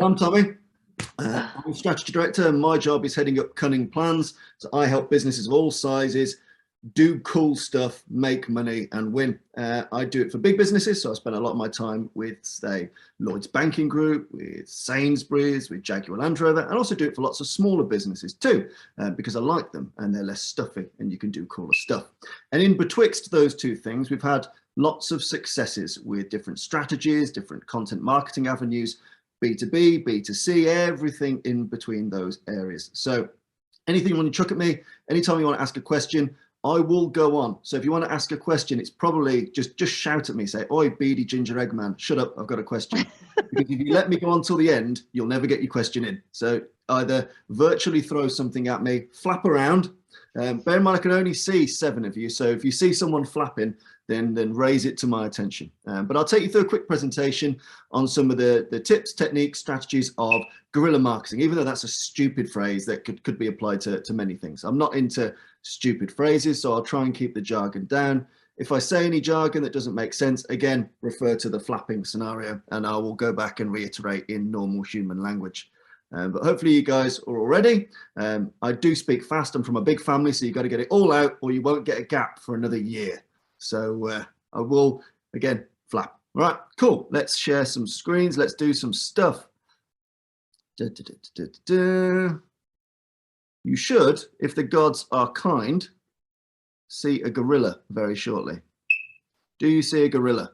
I'm Tommy. I'm a strategy director, and my job is heading up cunning plans. So I help businesses of all sizes do cool stuff, make money, and win. I do it for big businesses, so I spend a lot of my time with, say, Lloyd's Banking Group, with Sainsbury's, with Jaguar Land Rover, and also do it for lots of smaller businesses too, because I like them and they're less stuffy and you can do cooler stuff. And in betwixt those two things, we've had lots of successes with different strategies, different content marketing avenues, B2B, B2C, everything in between those areas. So anything you want to chuck at me, anytime you want to ask a question, I will go on. So if you want to ask a question, it's probably just shout at me, say, "Oi, beady ginger egg man, shut up, I've got a question." Because if you let me go on till the end, you'll never get your question in. So either virtually throw something at me, flap around. Bear in mind, I can only see 7 of you. So if you see someone flapping, then raise it to my attention. But I'll take you through a quick presentation on some of the tips, techniques, strategies of guerrilla marketing, even though that's a stupid phrase that could be applied to many things. I'm not into stupid phrases, so I'll try and keep the jargon down. If I say any jargon that doesn't make sense, again, refer to the flapping scenario, and I will go back and reiterate in normal human language. But hopefully you guys are all ready. I do speak fast. I'm from a big family, so you've got to get it all out or you won't get a gap for another year. So I will, again, flap. All right, cool. Let's share some screens. Let's do some stuff. You should, if the gods are kind, see a gorilla very shortly. Do you see a gorilla?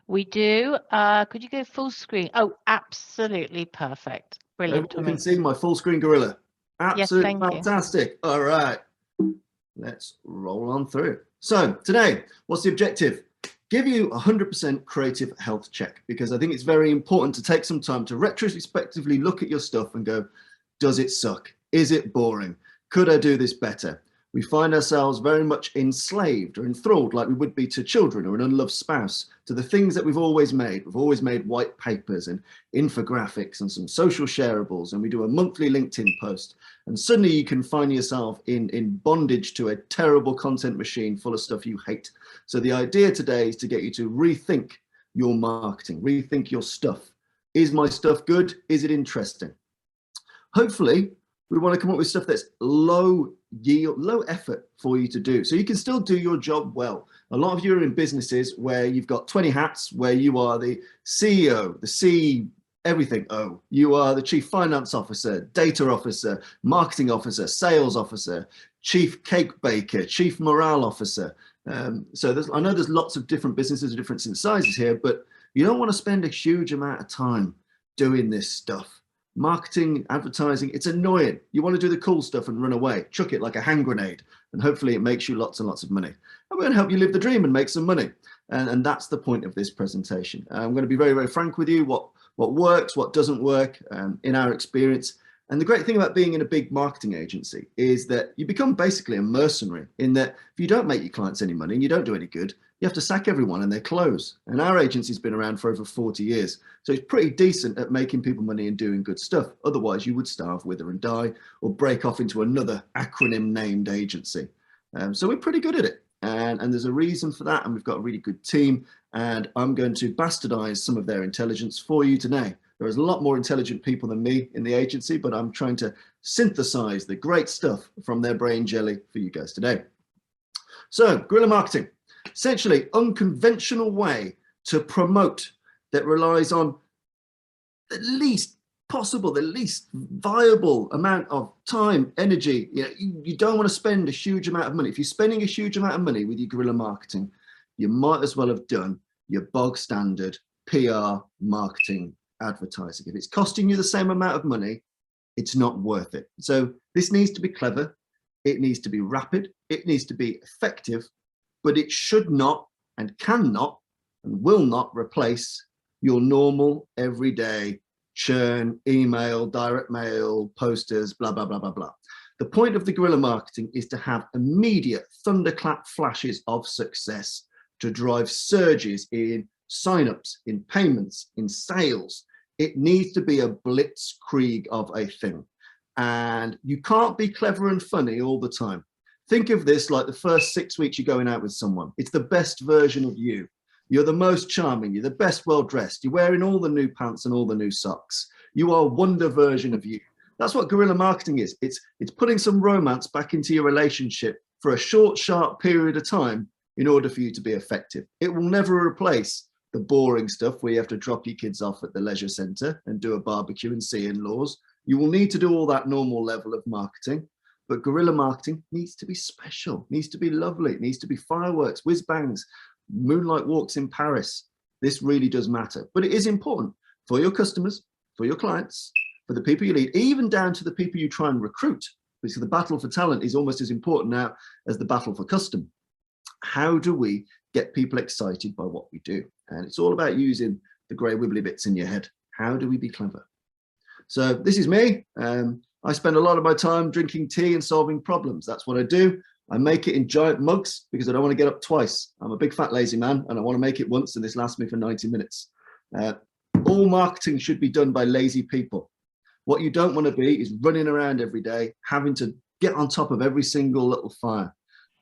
We do. Could you go full screen? Oh, absolutely perfect. Brilliant. You can see my full screen gorilla. Absolutely, yes, fantastic. You. All right, let's roll on through. So today, what's the objective? Give you 100% creative health check, because I think it's very important to take some time to retrospectively look at your stuff and go, does it suck? Is it boring? Could I do this better? We find ourselves very much enslaved or enthralled, like we would be to children or an unloved spouse, to the things that we've always made. We've always made white papers and infographics and some social shareables, and we do a monthly LinkedIn post. And suddenly you can find yourself in bondage to a terrible content machine full of stuff you hate. So the idea today is to get you to rethink your marketing, rethink your stuff. Is my stuff good? Is it interesting? Hopefully, we want to come up with stuff that's low yield, low effort for you to do. So you can still do your job well. A lot of you are in businesses where you've got 20 hats, where you are the CEO, the C everything O. You are the chief finance officer, data officer, marketing officer, sales officer, chief cake baker, chief morale officer. So I know there's lots of different businesses of different sizes here, but you don't want to spend a huge amount of time doing this stuff. Marketing, advertising, it's annoying. You want to do the cool stuff and run away, chuck it like a hand grenade, and hopefully it makes you lots and lots of money. I'm going to help you live the dream and make some money. And that's the point of this presentation. I'm going to be very, very frank with you, what works, what doesn't work in our experience. And the great thing about being in a big marketing agency is that you become basically a mercenary, in that if you don't make your clients any money and you don't do any good, you have to sack everyone and they close. And our agency's been around for over 40 years. So it's pretty decent at making people money and doing good stuff. Otherwise you would starve, wither and die, or break off into another acronym named agency. So we're pretty good at it. And there's a reason for that. And we've got a really good team. And I'm going to bastardize some of their intelligence for you today. There is a lot more intelligent people than me in the agency, but I'm trying to synthesize the great stuff from their brain jelly for you guys today. So guerrilla marketing. Essentially, unconventional way to promote that relies on the least possible, the least viable amount of time, energy. You don't want to spend a huge amount of money. If you're spending a huge amount of money with your guerrilla marketing, you might as well have done your bog standard PR marketing advertising. If it's costing you the same amount of money, it's not worth it. So this needs to be clever. It needs to be rapid. It needs to be effective. But it should not and cannot and will not replace your normal everyday churn, email, direct mail, posters, blah, blah, blah, blah, blah. The point of the guerrilla marketing is to have immediate thunderclap flashes of success to drive surges in signups, in payments, in sales. It needs to be a blitzkrieg of a thing. And you can't be clever and funny all the time. Think of this like the first 6 weeks you're going out with someone. It's the best version of you. You're the most charming. You're the best well-dressed. You're wearing all the new pants and all the new socks. You are wonder version of you. That's what guerrilla marketing is. It's putting some romance back into your relationship for a short, sharp period of time in order for you to be effective. It will never replace the boring stuff where you have to drop your kids off at the leisure centre and do a barbecue and see in-laws. You will need to do all that normal level of marketing, but guerrilla marketing needs to be special, needs to be lovely, it needs to be fireworks, whiz bangs, moonlight walks in Paris. This really does matter, but it is important for your customers, for your clients, for the people you lead, even down to the people you try and recruit, because the battle for talent is almost as important now as the battle for custom. How do we get people excited by what we do? And it's all about using the grey wibbly bits in your head. How do we be clever? So this is me. I spend a lot of my time drinking tea and solving problems. That's what I do. I make it in giant mugs because I don't want to get up twice. I'm a big fat lazy man and I want to make it once, and this lasts me for 90 minutes. All marketing should be done by lazy people. What you don't want to be is running around every day, having to get on top of every single little fire.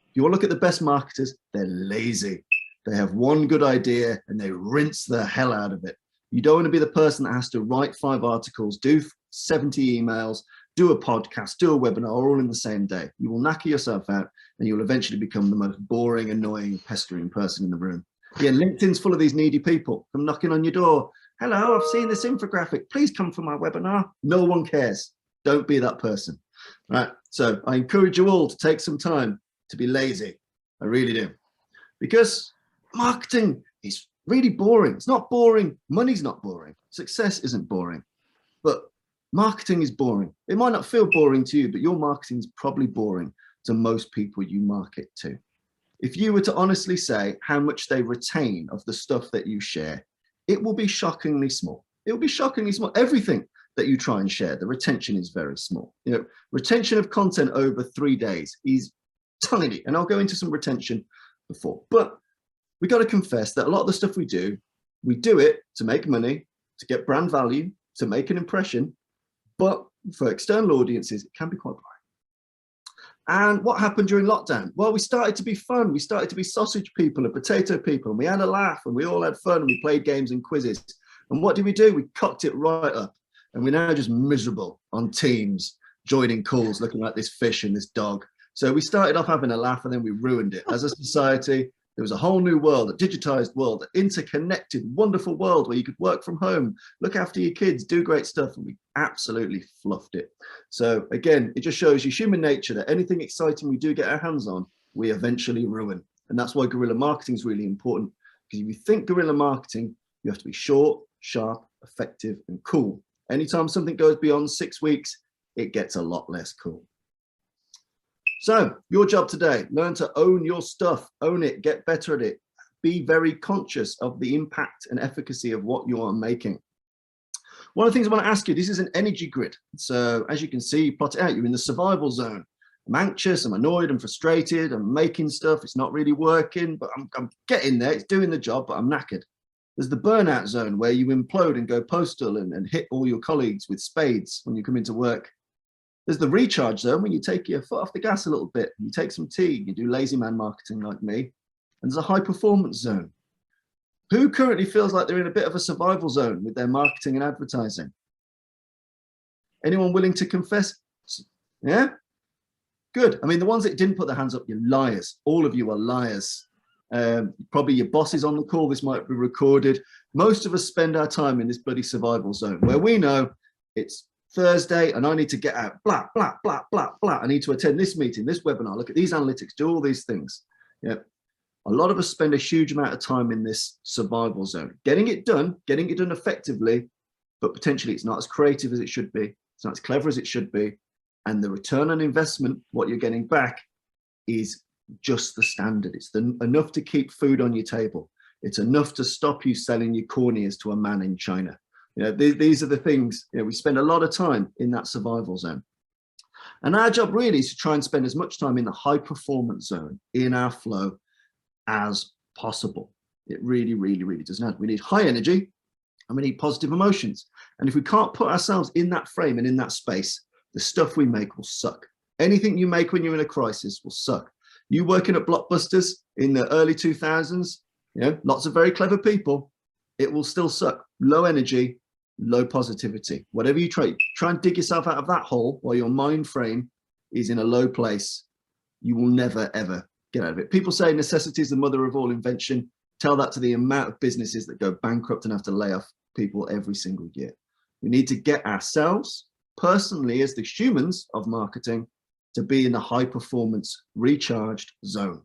If you want to look at the best marketers, they're lazy. They have one good idea and they rinse the hell out of it. You don't want to be the person that has to write 5 articles, do 70 emails, do a podcast, do a webinar, all in the same day. You will knacker yourself out and you'll eventually become the most boring, annoying, pestering person in the room. Yeah, LinkedIn's full of these needy people come knocking on your door. Hello, I've seen this infographic. Please come for my webinar. No one cares. Don't be that person. Right. So I encourage you all to take some time to be lazy. I really do. Because marketing is really boring. It's not boring. Money's not boring. Success isn't boring. But marketing is boring. It might not feel boring to you, but your marketing is probably boring to most people you market to. If you were to honestly say how much they retain of the stuff that you share, it will be shockingly small. It will be shockingly small. Everything that you try and share, the retention is very small. You know, retention of content over 3 days is tiny, and I'll go into some retention before. But we got to confess that a lot of the stuff we do it to make money, to get brand value, to make an impression. But for external audiences, it can be quite boring. And what happened during lockdown? Well, we started to be fun. We started to be sausage people and potato people, and we had a laugh and we all had fun and we played games and quizzes. And what did? We cocked it right up. And we're now just miserable on Teams, joining calls, looking like this fish and this dog. So we started off having a laugh and then we ruined it. As a society, there was a whole new world, a digitized world, an interconnected, wonderful world where you could work from home, look after your kids, do great stuff, and we absolutely fluffed it. So again, it just shows you human nature that anything exciting we do get our hands on, we eventually ruin. And that's why guerrilla marketing is really important, because if you think guerrilla marketing, you have to be short, sharp, effective, and cool. Anytime something goes beyond 6 weeks, it gets a lot less cool. So your job today, learn to own your stuff, own it, get better at it. Be very conscious of the impact and efficacy of what you are making. One of the things I want to ask you, this is an energy grid. So as you can see, you plot it out, you're in the survival zone. I'm anxious, I'm annoyed, I'm frustrated, I'm making stuff, it's not really working, but I'm getting there, it's doing the job, but I'm knackered. There's the burnout zone where you implode and go postal and hit all your colleagues with spades when you come into work. There's the recharge zone when you take your foot off the gas a little bit, you take some tea, you do lazy man marketing like me. And there's a high performance zone. Who currently feels like they're in a bit of a survival zone with their marketing and advertising? Anyone willing to confess? Yeah? Good. I mean, the ones that didn't put their hands up, you're liars. All of you are liars. Probably your boss is on the call. This might be recorded. Most of us spend our time in this bloody survival zone where we know it's Thursday and I need to get out, blah, blah, blah, blah, blah. I need to attend this meeting, this webinar, look at these analytics, do all these things. Yeah. A lot of us spend a huge amount of time in this survival zone, getting it done effectively, but potentially it's not as creative as it should be. It's not as clever as it should be. And the return on investment, what you're getting back is just the standard. It's enough to keep food on your table. It's enough to stop you selling your corneas to a man in China. You know, these are the things, you know, we spend a lot of time in that survival zone. And our job really is to try and spend as much time in the high performance zone in our flow as possible. It really, really, really does not. We need high energy and we need positive emotions. And if we can't put ourselves in that frame and in that space, the stuff we make will suck. Anything you make when you're in a crisis will suck. You working at Blockbusters in the early 2000s, you know, lots of very clever people, it will still suck. Low energy, low positivity. Whatever you try and dig yourself out of that hole while your mind frame is in a low place. You will never, ever get out of it. People say necessity is the mother of all invention. Tell that to the amount of businesses that go bankrupt and have to lay off people every single year. We need to get ourselves personally as the humans of marketing to be in the high performance recharged zone.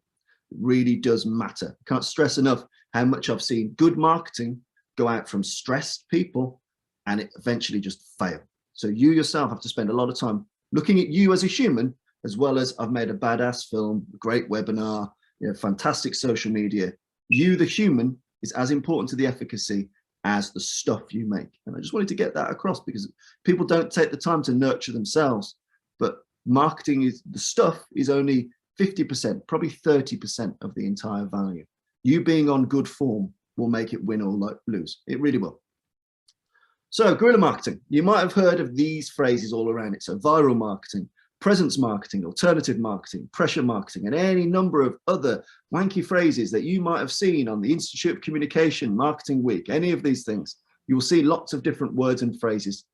It really does matter. Can't stress enough how much I've seen good marketing go out from stressed people and it eventually just fail. So you yourself have to spend a lot of time looking at you as a human, as well as I've made a badass film, great webinar, fantastic social media. You, the human, is as important to the efficacy as the stuff you make. And I just wanted to get that across because people don't take the time to nurture themselves, but marketing is, the stuff is only 50%, probably 30% of the entire value. You being on good form will make it win or lose. It really will. So guerrilla marketing, you might have heard of these phrases all around it. So viral marketing, presence marketing, alternative marketing, pressure marketing, and any number of other wanky phrases that you might have seen on the Institute of Communication Marketing Week, any of these things. You will see lots of different words and phrases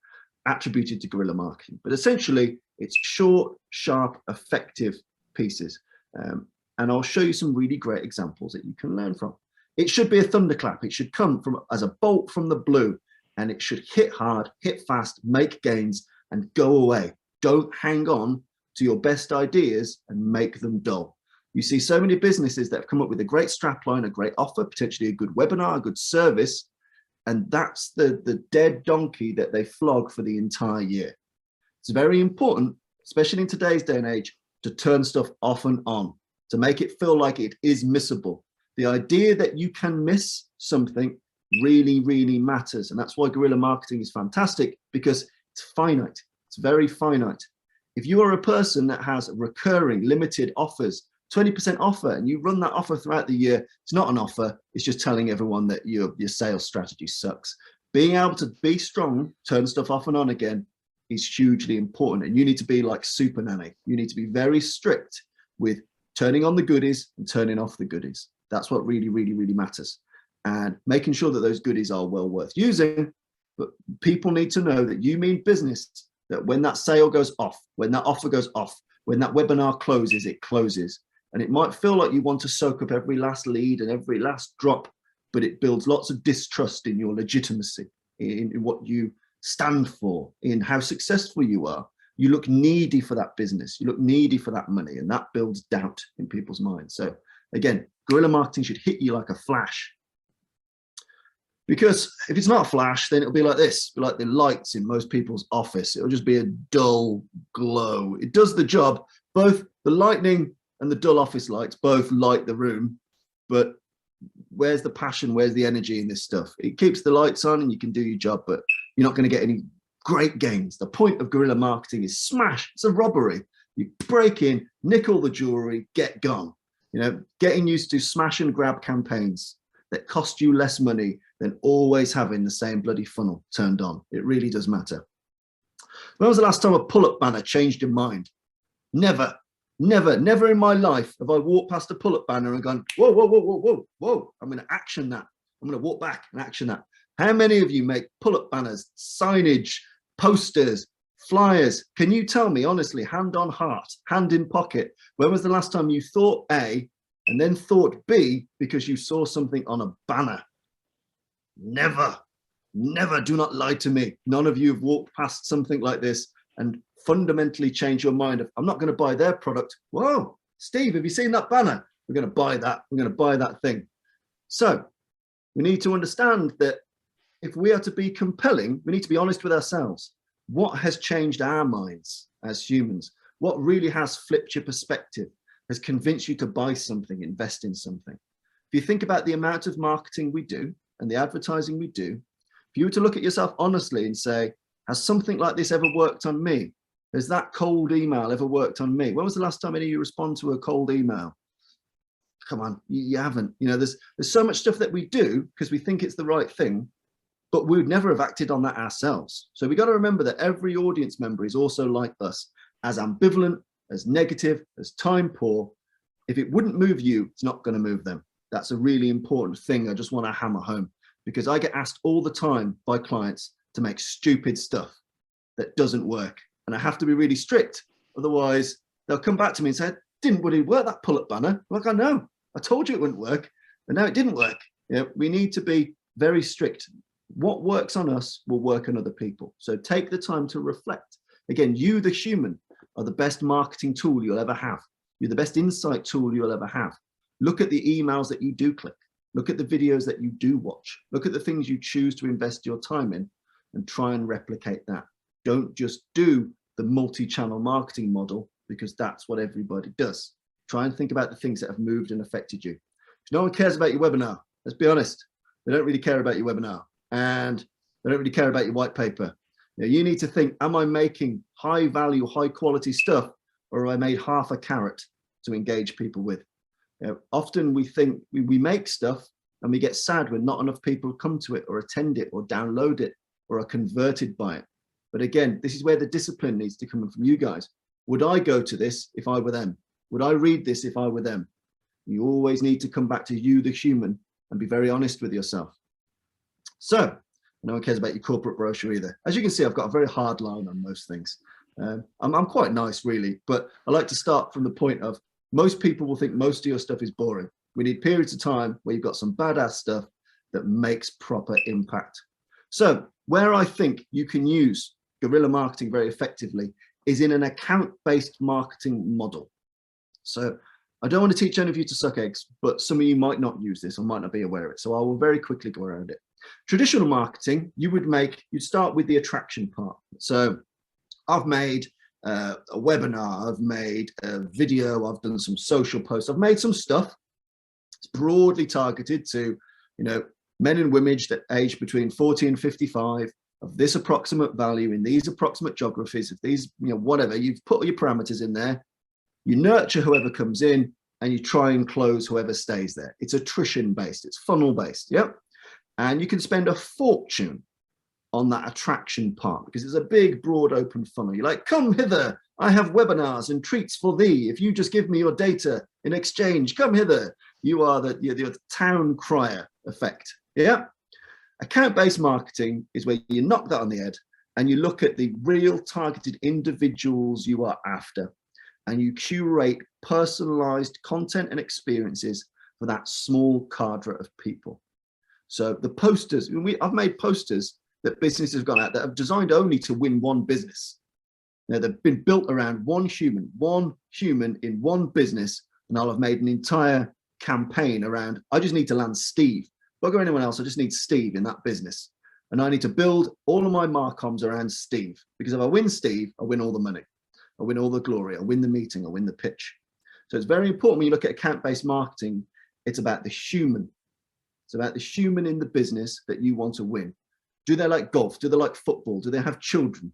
attributed to guerrilla marketing, but essentially it's short, sharp, effective pieces. And I'll show you some really great examples that you can learn from. It should be a thunderclap. It should come from as a bolt from the blue, and it should hit hard, hit fast, make gains, and go away. Don't hang on to your best ideas and make them dull. You see so many businesses that have come up with a great strapline, a great offer, potentially a good webinar, a good service, and that's the dead donkey that they flog for the entire year. It's very important, especially in today's day and age, to turn stuff off and on, to make it feel like it is missable. The idea that you can miss something really, really matters. And that's why guerrilla marketing is fantastic, because it's finite. It's very finite. If you are a person that has recurring limited offers, 20% offer, and you run that offer throughout the year, it's not an offer. It's just telling everyone that your sales strategy sucks. Being able to be strong, turn stuff off and on again is hugely important. And you need to be like Super Nanny. You need to be very strict with turning on the goodies and turning off the goodies. That's what really, really, really matters. And making sure that those goodies are well worth using. But people need to know that you mean business, that when that sale goes off, when that offer goes off, when that webinar closes, it closes. And it might feel like you want to soak up every last lead and every last drop, but it builds lots of distrust in your legitimacy, in what you stand for, in how successful you are. You look needy for that business. You look needy for that money, and that builds doubt in people's minds. So again, guerrilla marketing should hit you like a flash. Because if it's not a flash, then it'll be like this, be like the lights in most people's office. It'll just be a dull glow. It does the job. Both the lightning and the dull office lights both light the room, but where's the passion? Where's the energy in this stuff? It keeps the lights on and you can do your job, but you're not going to get any great gains. The point of guerrilla marketing is smash. It's a robbery. You break in, nick all the jewelry, get gone. You know, getting used to smash and grab campaigns that cost you less money than always having the same bloody funnel turned on. It really does matter. When was the last time a pull-up banner changed your mind? Never, never, never in my life have I walked past a pull-up banner and gone, whoa, whoa, whoa, whoa, whoa, whoa, I'm going to action that. I'm going to walk back and action that. How many of you make pull-up banners, signage, posters, flyers? Can you tell me, honestly, hand on heart, hand in pocket, when was the last time you thought A and then thought B because you saw something on a banner? Never, never. Do not lie to me. None of you have walked past something like this and fundamentally changed your mind of, I'm not going to buy their product. Whoa, Steve, have you seen that banner? We're going to buy that. We're going to buy that thing. So we need to understand that if we are to be compelling, we need to be honest with ourselves. What has changed our minds as humans? What really has flipped your perspective, has convinced you to buy something, invest in something? If you think about the amount of marketing we do and the advertising we do, if you were to look at yourself honestly and say, has something like this ever worked on me? Has that cold email ever worked on me? When was the last time any of you respond to a cold email? Come on, you haven't. You know, there's so much stuff that we do because we think it's the right thing, but we would never have acted on that ourselves. So we got to remember that every audience member is also like us, as ambivalent, as negative, as time poor. If it wouldn't move you, it's not going to move them. That's a really important thing I just want to hammer home, because I get asked all the time by clients to make stupid stuff that doesn't work. And I have to be really strict. Otherwise, they'll come back to me and say, didn't really work, that pull-up banner. Like, I know, I told you it wouldn't work, and now it didn't work. You know, we need to be very strict. What works on us will work on other people. So take the time to reflect. Again, you, the human, are the best marketing tool you'll ever have. You're the best insight tool you'll ever have. Look at the emails that you do click. Look at the videos that you do watch. Look at the things you choose to invest your time in and try and replicate that. Don't just do the multi-channel marketing model because that's what everybody does. Try and think about the things that have moved and affected you. If no one cares about your webinar, let's be honest, they don't really care about your webinar and they don't really care about your white paper. You need to think, am I making high value, high quality stuff, or have I made half a carrot to engage people with? Often we think we make stuff and we get sad when not enough people come to it or attend it or download it or are converted by it. But again, this is where the discipline needs to come in from you guys. Would I go to this if I were them? Would I read this if I were them? You always need to come back to you, the human, and be very honest with yourself. So, no one cares about your corporate brochure either. As you can see, I've got a very hard line on most things. I'm quite nice, really, but I like to start from the point of most people will think most of your stuff is boring. We need periods of time where you've got some badass stuff that makes proper impact. So where I think you can use guerrilla marketing very effectively is in an account-based marketing model. So I don't want to teach any of you to suck eggs, but some of you might not use this or might not be aware of it. So I will very quickly go around it. Traditional marketing, you'd start with the attraction part. So I've made a webinar, I've made a video, I've done some social posts, I've made some stuff. It's broadly targeted to, men and women that age between 40 and 55 of this approximate value in these approximate geographies, of these, whatever, you've put all your parameters in there. You nurture whoever comes in and you try and close whoever stays there. It's attrition based, it's funnel based, yep. And you can spend a fortune on that attraction part because it's a big, broad, open funnel. You're like, come hither, I have webinars and treats for thee. If you just give me your data in exchange, come hither. You are the town crier effect, yeah? Account-based marketing is where you knock that on the head and you look at the real targeted individuals you are after and you curate personalized content and experiences for that small cadre of people. So the posters, I've made posters that businesses have gone out that have designed only to win one business. They've been built around one human in one business, and I'll have made an entire campaign around, I just need to land Steve. Bugger anyone else, I just need Steve in that business. And I need to build all of my marcoms around Steve, because if I win Steve, I win all the money. I win all the glory, I win the meeting, I win the pitch. So it's very important when you look at account-based marketing, it's about the human. It's about the human in the business that you want to win. Do they like golf? Do they like football? Do they have children?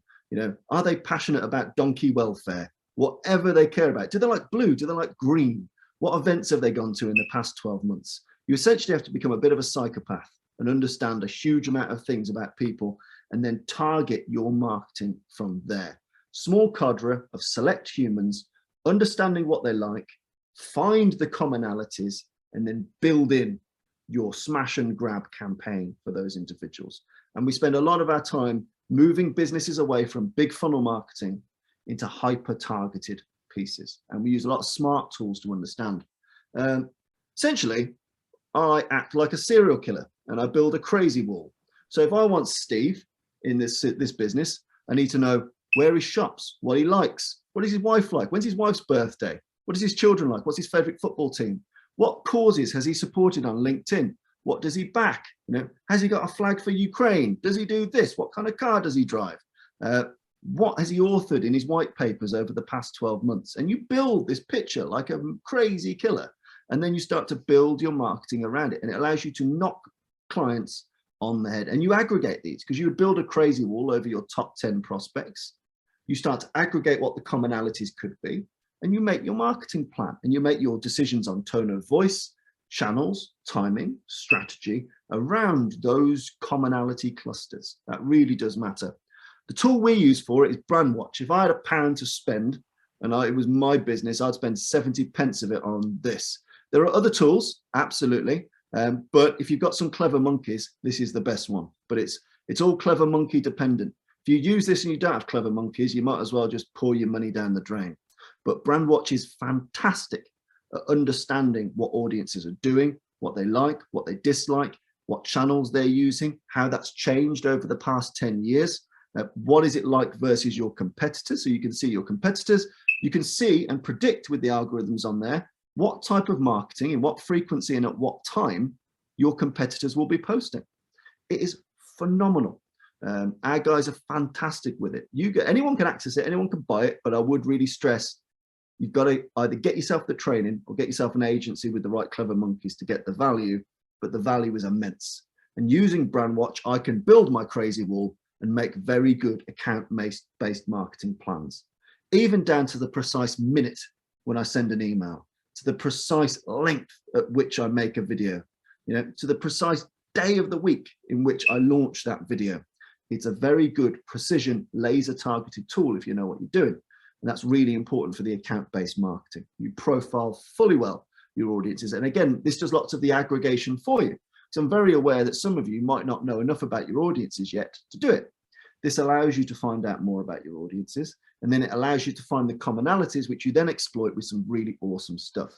Are they passionate about donkey welfare? Whatever they care about. Do they like blue? Do they like green? What events have they gone to in the past 12 months? You essentially have to become a bit of a psychopath and understand a huge amount of things about people and then target your marketing from there. Small cadre of select humans, understanding what they like, find the commonalities, and then build in your smash and grab campaign for those individuals. And we spend a lot of our time moving businesses away from big funnel marketing into hyper targeted pieces. And we use a lot of smart tools to understand. Essentially, I act like a serial killer and I build a crazy wall. So if I want Steve in this business, I need to know where he shops, what he likes, what is his wife like, when's his wife's birthday, what is his children like, what's his favorite football team, what causes has he supported on LinkedIn, what does he back, has he got a flag for Ukraine, does he do this, what kind of car does he drive, what has he authored in his white papers over the past 12 months? And you build this picture like a crazy killer. And then you start to build your marketing around it. And it allows you to knock clients on the head. And you aggregate these because you would build a crazy wall over your top 10 prospects. You start to aggregate what the commonalities could be. And you make your marketing plan and you make your decisions on tone of voice, channels, timing, strategy around those commonality clusters. That really does matter. The tool we use for it is Brandwatch. If I had £1 to spend and it was my business, I'd spend 70 pence of it on this. There are other tools, absolutely. But if you've got some clever monkeys, this is the best one. But it's It's all Clever Monkey dependent. If you use this and you don't have Clever Monkeys, you might as well just pour your money down the drain. But Brandwatch is fantastic at understanding what audiences are doing, what they like, what they dislike, what channels they're using, how that's changed over the past 10 years. What is it like versus your competitors? So you can see your competitors. You can see and predict with the algorithms on there what type of marketing, in what frequency and at what time your competitors will be posting. It is phenomenal. Our guys are fantastic with it. Anyone can access it, anyone can buy it, but I would really stress you've got to either get yourself the training or get yourself an agency with the right Clever Monkeys to get the value, but the value is immense. And using Brandwatch, I can build my crazy wall and make very good account-based marketing plans, even down to the precise minute when I send an email, to the precise length at which I make a video, to the precise day of the week in which I launch that video. It's a very good precision laser targeted tool if you know what you're doing. And that's really important for the account-based marketing. You profile fully well your audiences. And again, this does lots of the aggregation for you. So I'm very aware that some of you might not know enough about your audiences yet to do it. This allows you to find out more about your audiences, and then it allows you to find the commonalities, which you then exploit with some really awesome stuff.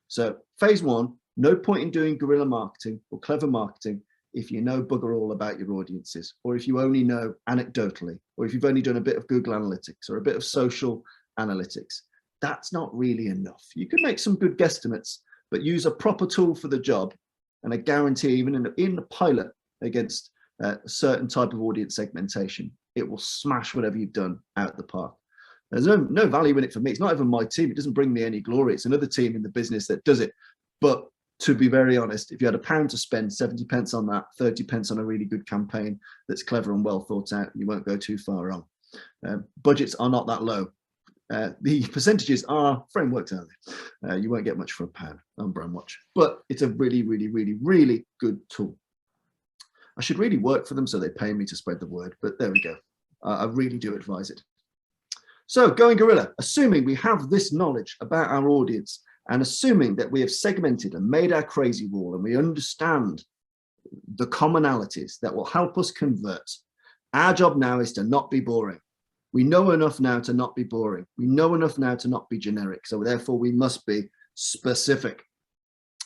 So phase one, no point in doing guerrilla marketing or clever marketing if you know bugger all about your audiences, or if you only know anecdotally, or if you've only done a bit of Google Analytics or a bit of social analytics. That's not really enough. You can make some good guesstimates, but use a proper tool for the job, and I guarantee even in the pilot against a certain type of audience segmentation, it will smash whatever you've done out the park. There's no value in it for me. It's not even my team. It doesn't bring me any glory. It's another team in the business that does it. But to be very honest, if you had £1 to spend, 70 pence on that, 30 pence on a really good campaign that's clever and well thought out, you won't go too far wrong. Budgets are not that low. The percentages are frameworks out there. You won't get much for £1 on Brandwatch, but it's a really, really, really, really good tool. I should really work for them so they pay me to spread the word, but there we go. I really do advise it. So going guerrilla, assuming we have this knowledge about our audience and assuming that we have segmented and made our crazy wall and we understand the commonalities that will help us convert, our job now is to not be boring. We know enough now to not be boring. We know enough now to not be generic. So therefore we must be specific.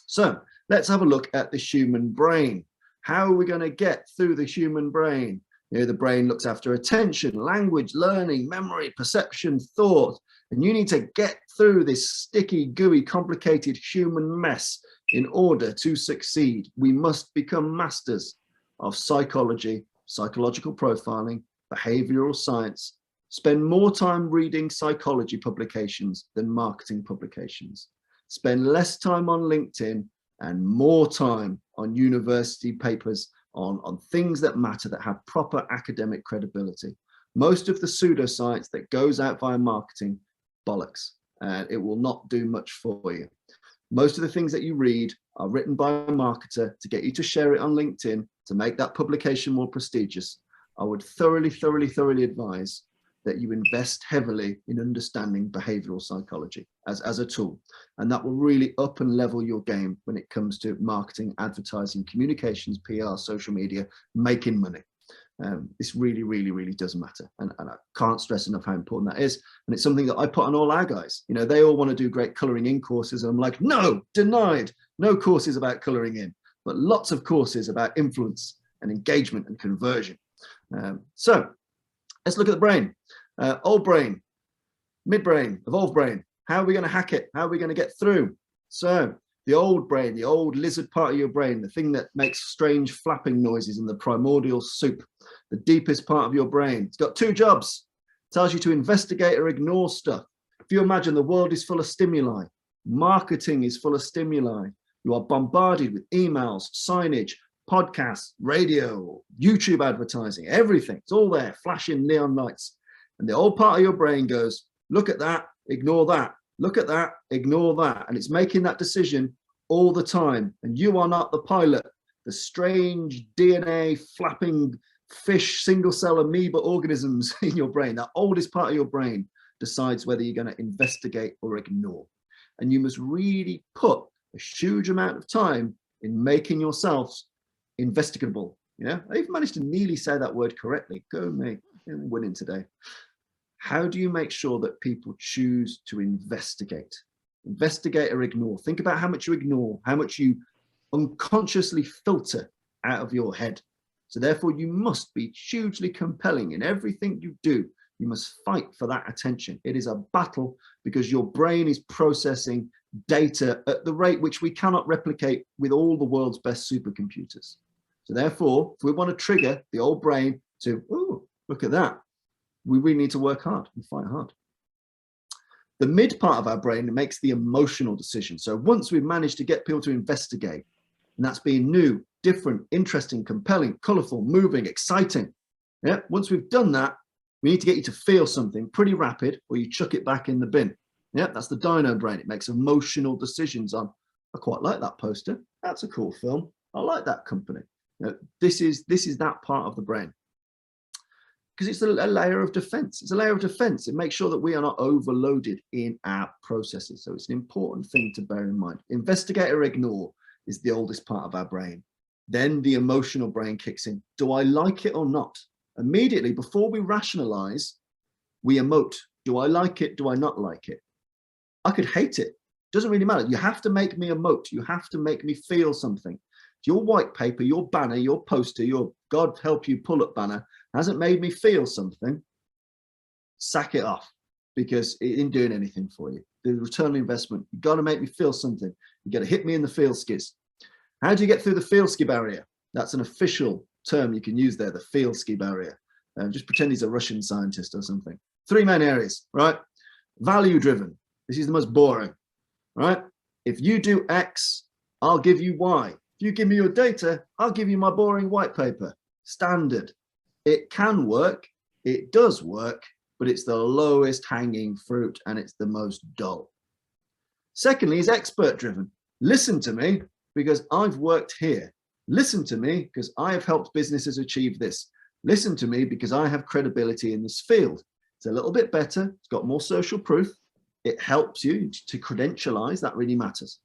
So let's have a look at the human brain. How are we going to get through the human brain? The brain looks after attention, language, learning, memory, perception, thought. And you need to get through this sticky, gooey, complicated human mess in order to succeed. We must become masters of psychology, psychological profiling, behavioral science. Spend more time reading psychology publications than marketing publications. Spend less time on LinkedIn and more time on university papers on things that matter, that have proper academic credibility. Most of the pseudoscience that goes out via marketing, bollocks, and it will not do much for you. Most of the things that you read are written by a marketer to get you to share it on LinkedIn, to make that publication more prestigious. I would thoroughly, thoroughly, thoroughly advise that you invest heavily in understanding behavioral psychology as a tool. And that will really up and level your game when it comes to marketing, advertising, communications, PR, social media, making money. This really, really, really does matter. And I can't stress enough how important that is. And it's something that I put on all our guys. They all want to do great coloring in courses. And I'm like, no, denied. No courses about coloring in, but lots of courses about influence and engagement and conversion. So let's look at the brain. Old brain, midbrain, evolved brain. How are we going to hack it? How are we going to get through? So the old brain, the old lizard part of your brain, the thing that makes strange flapping noises in the primordial soup, the deepest part of your brain. It's got two jobs. It tells you to investigate or ignore stuff. If you imagine the world is full of stimuli, marketing is full of stimuli. You are bombarded with emails, signage, podcasts, radio, YouTube advertising, everything. It's all there, flashing neon lights. And the old part of your brain goes, look at that, ignore that, look at that, ignore that. And it's making that decision all the time. And you are not the pilot. The strange DNA flapping fish, single cell amoeba organisms in your brain, that oldest part of your brain, decides whether you're going to investigate or ignore. And you must really put a huge amount of time in making yourselves investigable, Yeah, I even managed to nearly say that word correctly. Go me, I'm winning today. How do you make sure that people choose to investigate? Investigate or ignore. Think about how much you ignore, how much you unconsciously filter out of your head. So therefore, you must be hugely compelling in everything you do. You must fight for that attention. It is a battle because your brain is processing data at the rate which we cannot replicate with all the world's best supercomputers. So therefore, if we want to trigger the old brain to, oh, look at that, we really need to work hard and fight hard. The mid part of our brain makes the emotional decision. So once we've managed to get people to investigate, and that's being new, different, interesting, compelling, colorful, moving, exciting. Yeah, once we've done that, we need to get you to feel something pretty rapid, or you chuck it back in the bin. Yeah, that's the dino brain. It makes emotional decisions on, I quite like that poster. That's a cool film. I like that company. You know, this is that part of the brain. Because it's a layer of defense. It's a layer of defense. It makes sure that we are not overloaded in our processes. So it's an important thing to bear in mind. Investigate or ignore is the oldest part of our brain. Then the emotional brain kicks in. Do I like it or not? Immediately, before we rationalize, we emote. Do I like it? Do I not like it? I could hate it. Doesn't really matter. You have to make me emote. You have to make me feel something. Your white paper, your banner, your poster, your God help you pull up banner hasn't made me feel something. Sack it off because it isn't doing anything for you. The return on investment, you've got to make me feel something. You got to hit me in the feel skis. How do you get through the feel ski barrier? That's an official term you can use there, the feel ski barrier. Just pretend he's a Russian scientist or something. 3 main areas, right? Value driven. This is the most boring, right? If you do X, I'll give you Y. If you give me your data, I'll give you my boring white paper. Standard. It can work. It does work, but it's the lowest hanging fruit and it's the most dull. Secondly, is expert driven. Listen to me because I've worked here. Listen to me because I have helped businesses achieve this. Listen to me because I have credibility in this field. It's a little bit better. It's got more social proof. It helps you to credentialize. That really matters.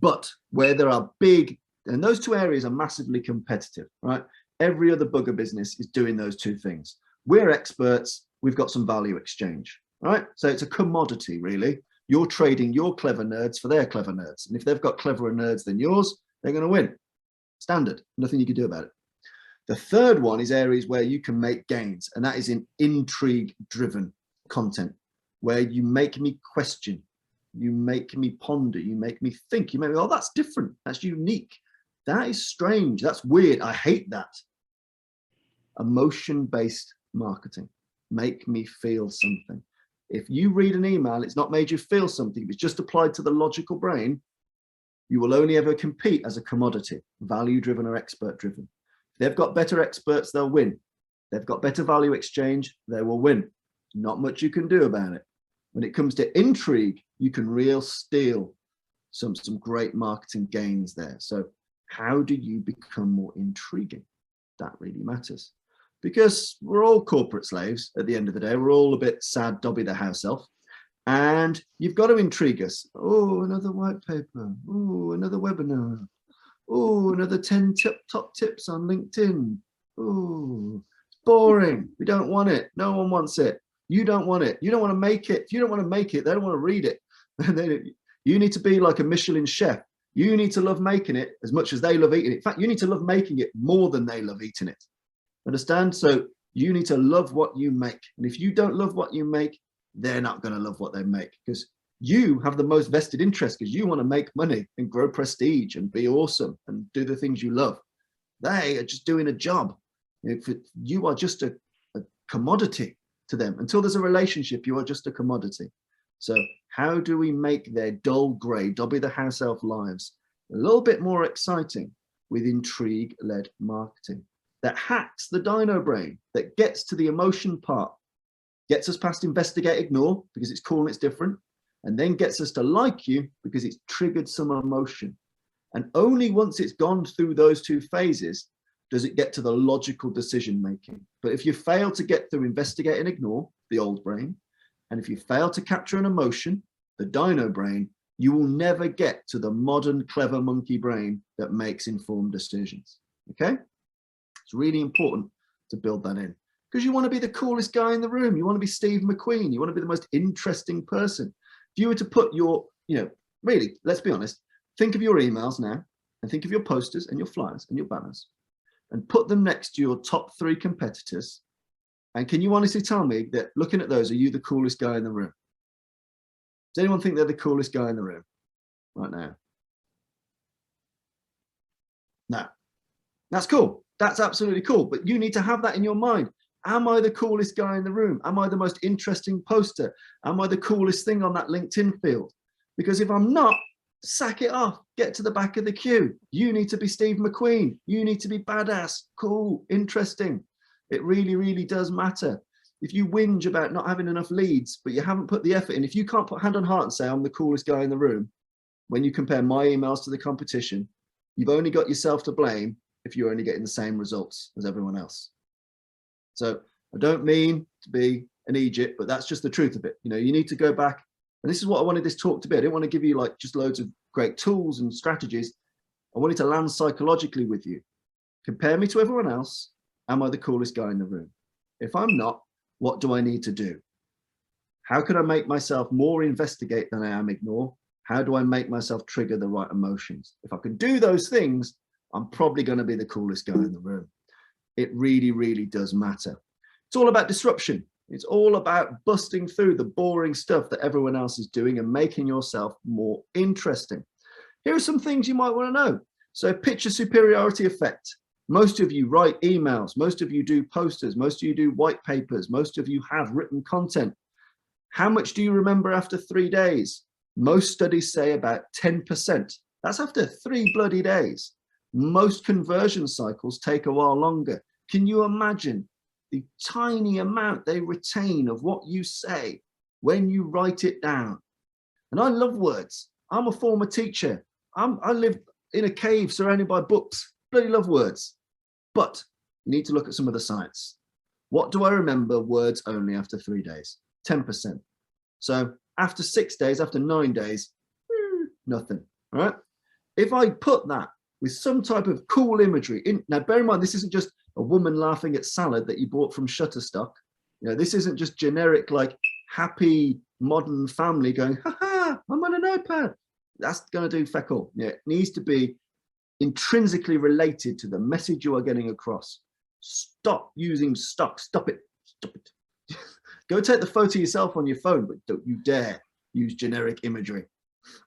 But where there are big, and those 2 areas are massively competitive, right? Every other bugger business is doing those 2 things. We're experts. We've got some value exchange, right? So it's a commodity, really. You're trading your clever nerds for their clever nerds. And if they've got cleverer nerds than yours, they're going to win. Standard. Nothing you can do about it. The third one is areas where you can make gains, and that is in intrigue-driven content, where you make me question, you make me ponder, you make me think, you make me, oh, that's different, that's unique, that is strange, that's weird, I hate that. Emotion-based marketing. Make me feel something. If you read an email, it's not made you feel something, it's just applied to the logical brain, you will only ever compete as a commodity, value-driven or expert-driven. If they've got better experts, they'll win. They've got better value exchange, they will win. Not much you can do about it. When it comes to intrigue, you can steal some great marketing gains there. So how do you become more intriguing? That really matters. Because we're all corporate slaves at the end of the day. We're all a bit sad, Dobby the house elf. And you've got to intrigue us. Oh, another white paper. Oh, another webinar. Oh, another 10 top tips on LinkedIn. Oh, it's boring. We don't want it. No one wants it. You don't want it. You don't want to make it. If you don't want to make it, they don't want to read it. You need to be like a Michelin chef. You need to love making it as much as they love eating it. In fact, you need to love making it more than they love eating it. Understand? So you need to love what you make. And if you don't love what you make, they're not going to love what they make, because you have the most vested interest, because you want to make money and grow prestige and be awesome and do the things you love. They are just doing a job. If you are just a commodity to them. Until there's a relationship, you are just a commodity. So how do we make their dull grey, Dobby the house elf lives a little bit more exciting with intrigue-led marketing that hacks the dino brain, that gets to the emotion part, gets us past investigate, ignore, because it's cool and it's different, and then gets us to like you because it's triggered some emotion. And only once it's gone through those 2 phases does it get to the logical decision making. But if you fail to get through investigate and ignore, the old brain, and if you fail to capture an emotion, the dino brain, you will never get to the modern clever monkey brain that makes informed decisions. Okay? It's really important to build that in, because you want to be the coolest guy in the room. You want to be Steve McQueen. You want to be the most interesting person. If you were to put your, really, let's be honest, think of your emails now and think of your posters and your flyers and your banners and put them next to your top 3 competitors. And can you honestly tell me that looking at those, are you the coolest guy in the room? Does anyone think they're the coolest guy in the room right now? No. That's cool. That's absolutely cool. But you need to have that in your mind. Am I the coolest guy in the room? Am I the most interesting poster? Am I the coolest thing on that LinkedIn field? Because if I'm not, sack it off. Get to the back of the queue. You need to be Steve McQueen. You need to be badass, cool, interesting. It really, really does matter. If you whinge about not having enough leads, but you haven't put the effort in, if you can't put hand on heart and say, I'm the coolest guy in the room, when you compare my emails to the competition, you've only got yourself to blame if you're only getting the same results as everyone else. So I don't mean to be an Egypt, but that's just the truth of it. You need to go back. And this is what I wanted this talk to be. I didn't want to give you like just loads of great tools and strategies. I wanted to land psychologically with you. Compare me to everyone else. Am I the coolest guy in the room? If I'm not, what do I need to do? How can I make myself more investigate than I am ignore? How do I make myself trigger the right emotions? If I can do those things, I'm probably going to be the coolest guy in the room. It really, really does matter. It's all about disruption. It's all about busting through the boring stuff that everyone else is doing and making yourself more interesting. Here are some things you might want to know. So picture superiority effect. Most of you write emails. Most of you do posters. Most of you do white papers. Most of you have written content. How much do you remember after 3 days? Most studies say about 10%. That's after 3 bloody days. Most conversion cycles take a while longer. Can you imagine the tiny amount they retain of what you say when you write it down? And I love words. I'm a former teacher. I live in a cave surrounded by books. Bloody love words. But you need to look at some of the science. What do I remember words only after 3 days? 10%. So after 6 days, after 9 days, nothing. All right. If I put that with some type of cool imagery in, now bear in mind, this isn't just a woman laughing at salad that you bought from Shutterstock. This isn't just generic, like happy modern family going, ha ha, I'm on an iPad. That's going to do feck all. It needs to be intrinsically related to the message you are getting across. Stop using stock. Stop it. Stop it. Go take the photo yourself on your phone, but don't you dare use generic imagery.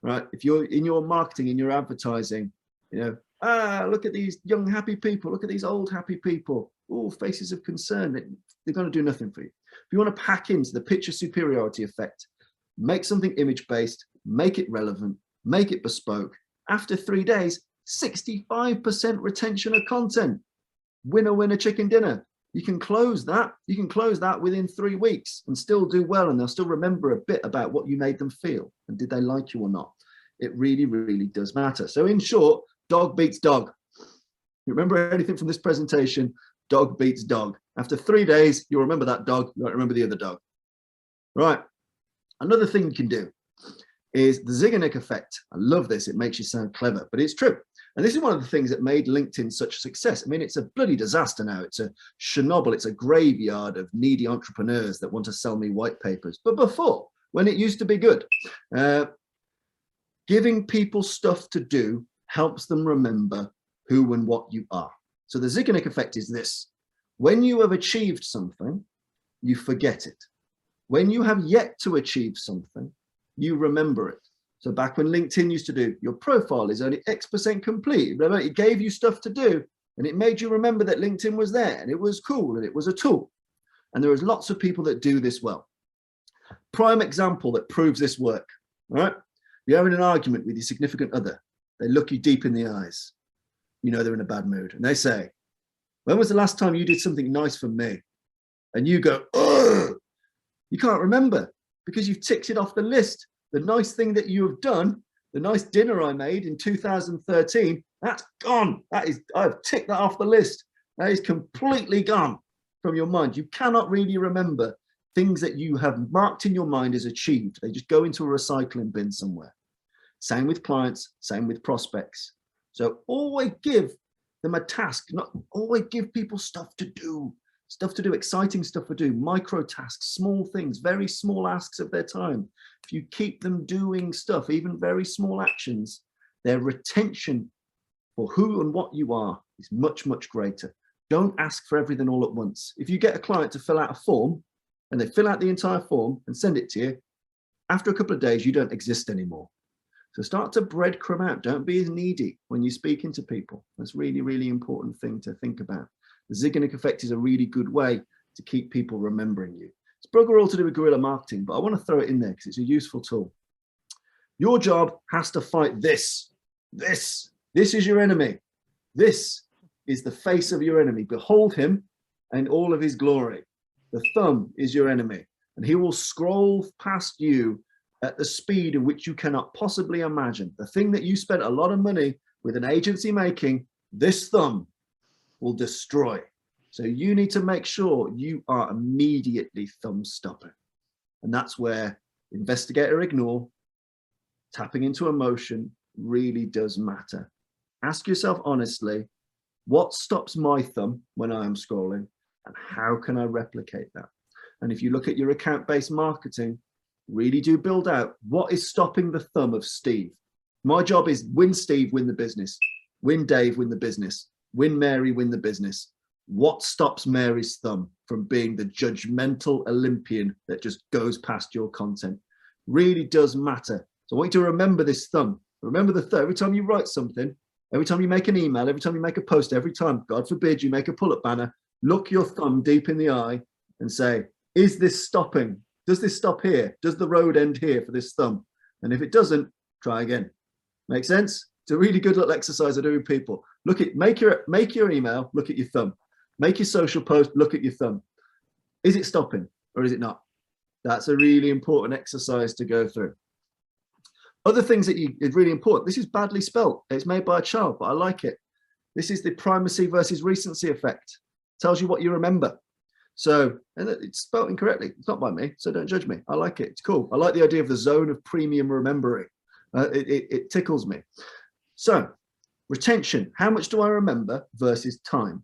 Right? If you're in your marketing, in your advertising, look at these young happy people. Look at these old happy people. Oh, faces of concern. They're going to do nothing for you. If you want to pack into the picture superiority effect, make something image-based, make it relevant, make it bespoke. After 3 days, 65% retention of content. Winner, winner, chicken dinner. You can close that. You can close that within 3 weeks and still do well, and they'll still remember a bit about what you made them feel and did they like you or not. It really, really does matter. So in short, dog beats dog. You remember anything from this presentation? Dog beats dog. After 3 days, you'll remember that dog. You won't remember the other dog. Right. Another thing you can do is the Zeigarnik effect. I love this. It makes you sound clever, but it's true. And this is one of the things that made LinkedIn such a success. I mean, it's a bloody disaster now. It's a Chernobyl. It's a graveyard of needy entrepreneurs that want to sell me white papers. But before, when it used to be good, giving people stuff to do helps them remember who and what you are. So the Zeigarnik effect is this. When you have achieved something, you forget it. When you have yet to achieve something, you remember it. So back when LinkedIn used to do, your profile is only X% complete. Remember, it gave you stuff to do and it made you remember that LinkedIn was there and it was cool and it was a tool. And there is lots of people that do this well. Prime example that proves this work. All right. You're having an argument with your significant other. They look you deep in the eyes. You know they're in a bad mood. And they say, when was the last time you did something nice for me? And you go, oh, you can't remember because you've ticked it off the list. The nice thing that you have done, the nice dinner I made in 2013, that's gone. I've ticked that off the list. That is completely gone from your mind. You cannot really remember things that you have marked in your mind as achieved. They just go into a recycling bin somewhere. Same with clients, same with prospects. So always give them a task. Not always give people stuff to do, exciting stuff to do, micro tasks, small things, very small asks of their time. If you keep them doing stuff, even very small actions, their retention for who and what you are is much, much greater. Don't ask for everything all at once. If you get a client to fill out a form and they fill out the entire form and send it to you, after a couple of days, you don't exist anymore. So start to breadcrumb out. Don't be as needy when you're speaking to people. That's really, really important thing to think about. The Zeigarnik effect is a really good way to keep people remembering you. It's bugger all to do with guerrilla marketing, but I want to throw it in there because it's a useful tool. Your job has to fight this. This is your enemy. This is the face of your enemy. Behold him and all of his glory. The thumb is your enemy, and he will scroll past you at the speed in which you cannot possibly imagine. The thing that you spent a lot of money with an agency making, this thumb will destroy. So you need to make sure you are immediately thumb stopping. And that's where investigate or ignore, tapping into emotion really does matter. Ask yourself honestly, what stops my thumb when I am scrolling, and how can I replicate that? And if you look at your account-based marketing, really do build out what is stopping the thumb of Steve. My job is win Steve, win the business, win Dave, win the business, win Mary, win the business. What stops Mary's thumb from being the judgmental Olympian that just goes past your content? Really does matter. So I want you to remember this thumb. Remember the thumb. Every time you write something, every time you make an email, every time you make a post, every time, God forbid, you make a pull-up banner, look your thumb deep in the eye and say, is this stopping? Does this stop here? Does the road end here for this thumb? And if it doesn't, try again. Make sense? It's a really good little exercise I do with people. Look at, make your email, look at your thumb. Make your social post, look at your thumb. Is it stopping or is it not? That's a really important exercise to go through. Other things that is really important. This is badly spelt. It's made by a child, but I like it. This is the primacy versus recency effect. Tells you what you remember. So, and it's spelled incorrectly. It's not by me, so don't judge me. I like it. It's cool. I like the idea of the zone of premium remembering. It tickles me. So, retention. How much do I remember versus time?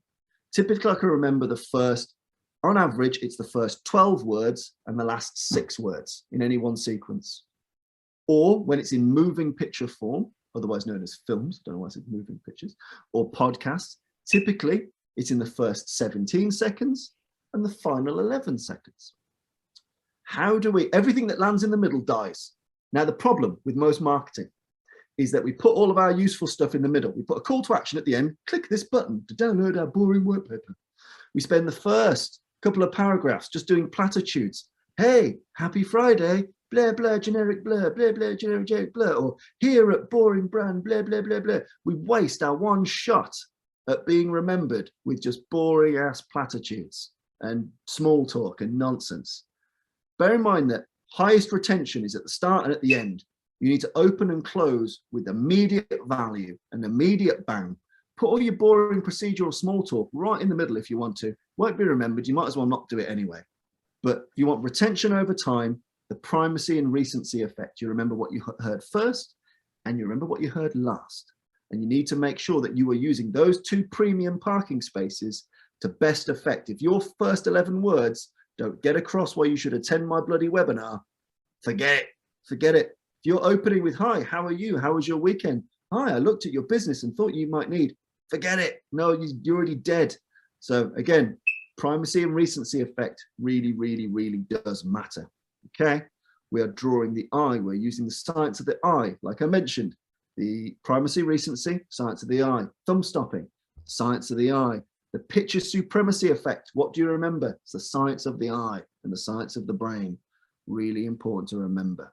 Typically, I can remember the first, on average, it's the first 12 words and the last 6 words in any one sequence. Or when it's in moving picture form, otherwise known as films, don't know why I said moving pictures, or podcasts, typically it's in the first 17 seconds and the final 11 seconds. How do we, everything that lands in the middle dies. Now, the problem with most marketing is that we put all of our useful stuff in the middle. We put a call to action at the end, click this button to download our boring work paper. We spend the first couple of paragraphs just doing platitudes. Hey, happy Friday, blah, blah, generic, blah, blah, blah, generic, blah, or here at boring brand, blah, blah, blah, blah. We waste our one shot at being remembered with just boring ass platitudes and small talk and nonsense. Bear in mind that highest retention is at the start and at the end. You need to open and close with immediate value and immediate bang. Put all your boring procedural small talk right in the middle if you want to. Won't be remembered. You might as well not do it anyway. But if you want retention over time, the primacy and recency effect, you remember what you heard first and you remember what you heard last. And you need to make sure that you are using those 2 premium parking spaces to best effect. If your first 11 words don't get across why you should attend my bloody webinar, forget it. Forget it. If you're opening with, hi, how are you? How was your weekend? Hi, I looked at your business and thought you might need, forget it. No, you're already dead. So again, primacy and recency effect really, really, really does matter. Okay. We are drawing the eye. We're using the science of the eye. Like I mentioned, the primacy, recency, science of the eye, thumb stopping, science of the eye, the picture supremacy effect. What do you remember? It's the science of the eye and the science of the brain. Really important to remember.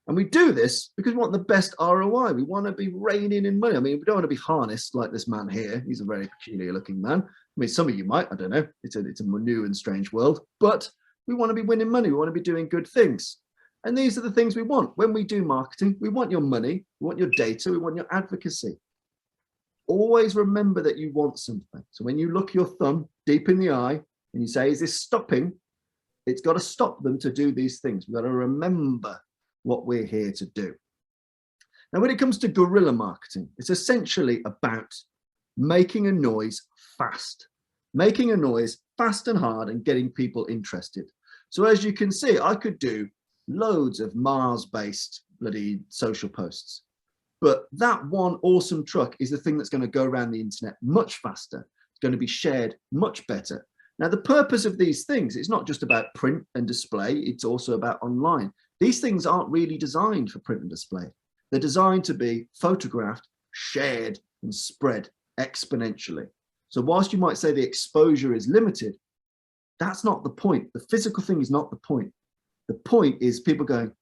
And we do this because we want the best ROI. We want to be reining in money. I mean, we don't want to be harnessed like this man here. He's a very peculiar looking man. I mean, some of you might, I don't know. It's a new and strange world, but we want to be winning money. We want to be doing good things. And these are the things we want. When we do marketing, we want your money, we want your data, we want your advocacy. Always remember that you want something. So when you look your thumb deep in the eye and you say, is this stopping? It's got to stop them to do these things. We've got to remember what we're here to do. Now, when it comes to guerrilla marketing, it's essentially about making a noise fast, making a noise fast and hard and getting people interested. So as you can see, I could do loads of Mars-based bloody social posts, but that one awesome truck is the thing that's going to go around the internet much faster. It's going to be shared much better. Now, the purpose of these things, it's not just about print and display, it's also about online. These things aren't really designed for print and display. They're designed to be photographed, shared, and spread exponentially. So whilst you might say the exposure is limited, that's not the point. The physical thing is not the point. The point is people going,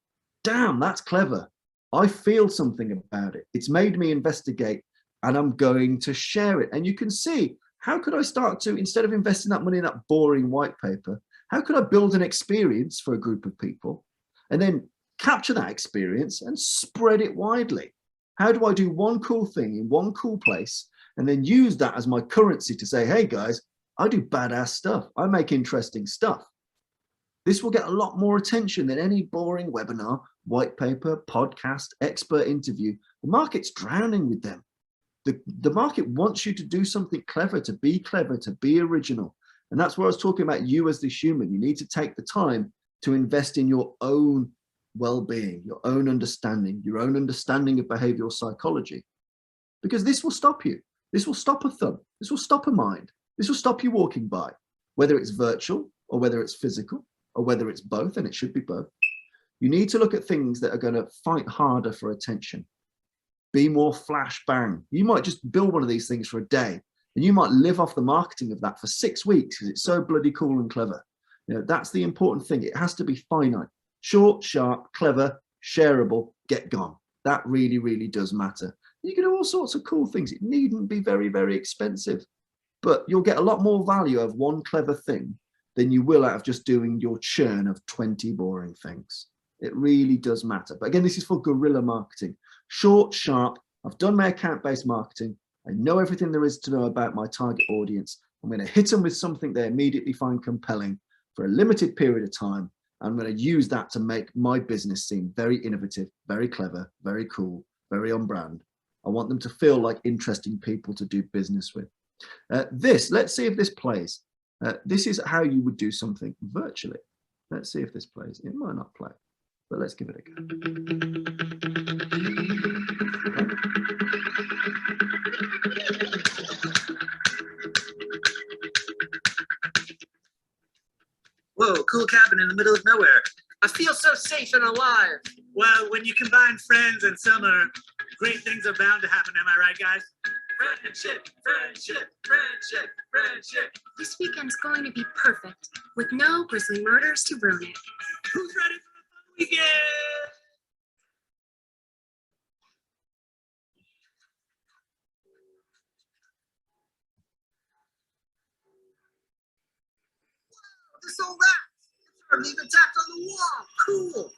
damn, that's clever. I feel something about it. It's made me investigate and I'm going to share it. And you can see, how could I start to, instead of investing that money in that boring white paper, how could I build an experience for a group of people and then capture that experience and spread it widely? How do I do one cool thing in one cool place and then use that as my currency to say, hey guys, I do badass stuff. I make interesting stuff. This will get a lot more attention than any boring webinar, white paper, podcast, expert interview. The market's drowning with them. The market wants you to do something clever, to be original. And that's where I was talking about you as the human. You need to take the time to invest in your own well-being, your own understanding of behavioral psychology, because this will stop you. This will stop a thumb. This will stop a mind. This will stop you walking by, whether it's virtual or whether it's physical or whether it's both, and it should be both. You need to look at things that are going to fight harder for attention. Be more flash bang. You might just build one of these things for a day and you might live off the marketing of that for 6 weeks because it's so bloody cool and clever. You know, that's the important thing. It has to be finite, short, sharp, clever, shareable, get gone. That really, really does matter. You can do all sorts of cool things. It needn't be very, very expensive, but you'll get a lot more value of one clever thing than you will out of just doing your churn of 20 boring things. It really does matter. But again, this is for guerrilla marketing. Short, sharp. I've done my account-based marketing. I know everything there is to know about my target audience. I'm going to hit them with something they immediately find compelling for a limited period of time. I'm going to use that to make my business seem very innovative, very clever, very cool, very on brand. I want them to feel like interesting people to do business with. Let's see if this plays. This is how you would do something virtually. Let's see if this plays. It might not play, but let's give it a go. Whoa, cool cabin in the middle of nowhere. I feel so safe and alive. Well, when you combine friends and summer, great things are bound to happen. Am I right, guys? Friendship, friendship, friendship, friendship. This weekend's going to be perfect, with no grisly murders to ruin it. Who's ready for the fun weekend? This old app. It's even tapped on the wall. Cool.